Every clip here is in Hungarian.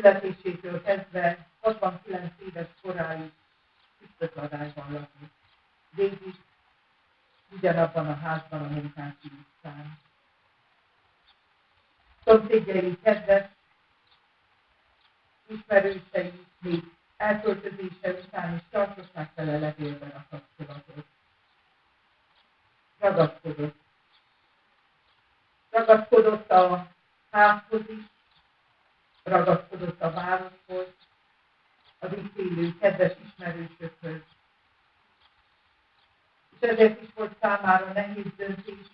születésétől kezdve 69 éves koráig püspökladásban lakott. Végig ugyanabban a házban a Munkácsi utcán. Szomszédjai, kedves ismerősei még elköltözése után is tartották vele levélben a kapcsolatot. Ragaszkodott a házhoz is, ragaszkodott a városhoz, az itt élő kedves ismerősökhöz. És ezért is volt számára nehéz döntés,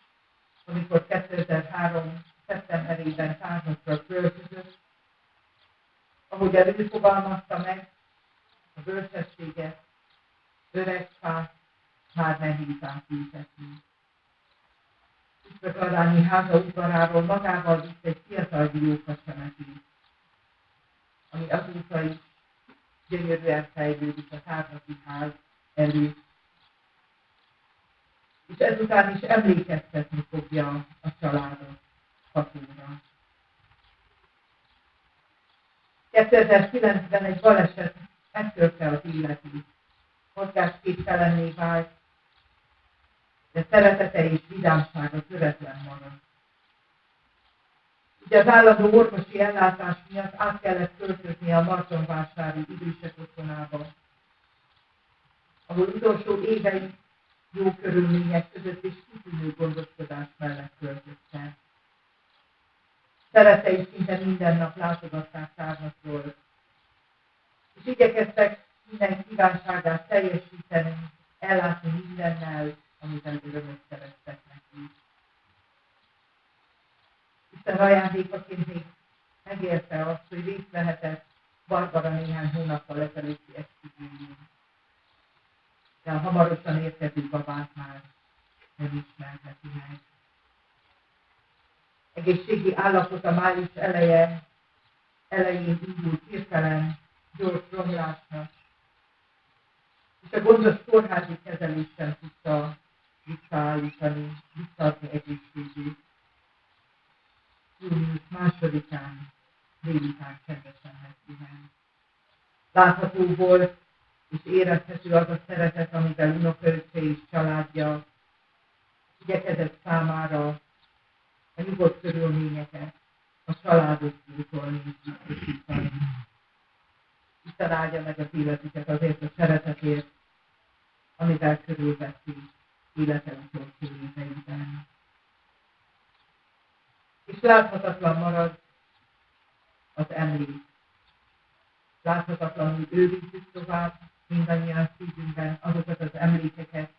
amikor 2003. szeptemberében Tárnokra költözött, ahogy ő fogalmazta meg, a bölcsességet, öreg fát már nehéz átültetni. Püspökladányi háza udvaráról magával vitt egy fiatal dióka temetést, ami azóta is gyönyörűen fejlődik a Tárnoki ház előtt. És ezután is emlékeztetni fogja a családot Fatóra. 2009-ben egy baleset megtörte az életét, mozgásképtelenné vált, de szeretete és vidámsága töretlen maradt. Ugye az állandó orvosi ellátás miatt át kellett költözni a Martonvásári idősek otthonába, ahol utolsó évei jó körülmények között és kitűnő gondoskodás mellett költötte. Szerettei szinte minden nap látogatták Tárnokról, és igyekeztek minden kívánságát teljesíteni, ellátni mindennel, amivel örömöt szereztek neki. Isten ajándékaként még megérte azt, hogy részt vehetett Barbara néhány hónappal ezelőtti esküvőjén. De a hamarosan érkező babát már nem ismerheti meg. Egészségi állapota május elején indult hirtelen, gyors romlásnak, és a gondos kórházi kezelés sem tudta visszaadni egészségét. Június 2-án délután csendesen megpihent. Látható volt és érezhető az a szeretet, amivel unokaöccse és családja igyekezett számára a nyugodt körülményeket, a családot pótolni és biztosítani. Isten áldja meg az életüket azért a szeretetért, amivel körülvették élete utolsó éveiben. És láthatatlan marad az emlék. Láthatatlanul őrizzük tovább mindannyian szívünkben azokat az emlékeket,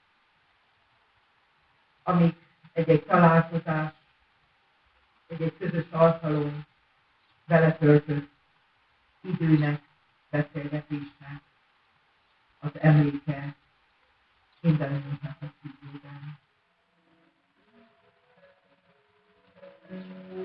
amik egy-egy találkozás, egy-egy közös alkalom beletöltött időnek, beszélgetésnek az emléke mindannyiunknak a szívében. Thank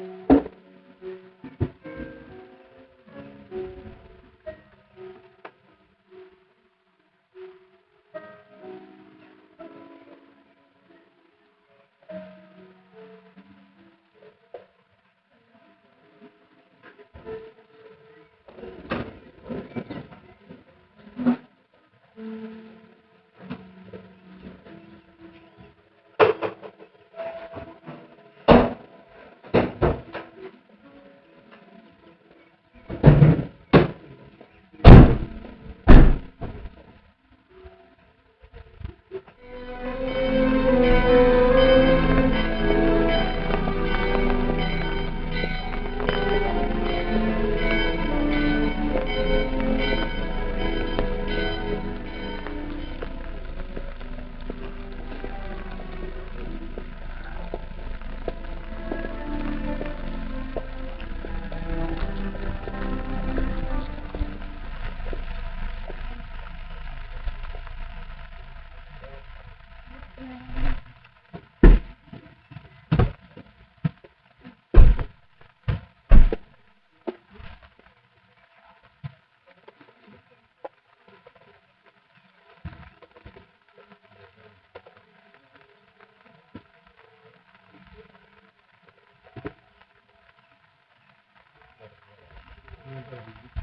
you.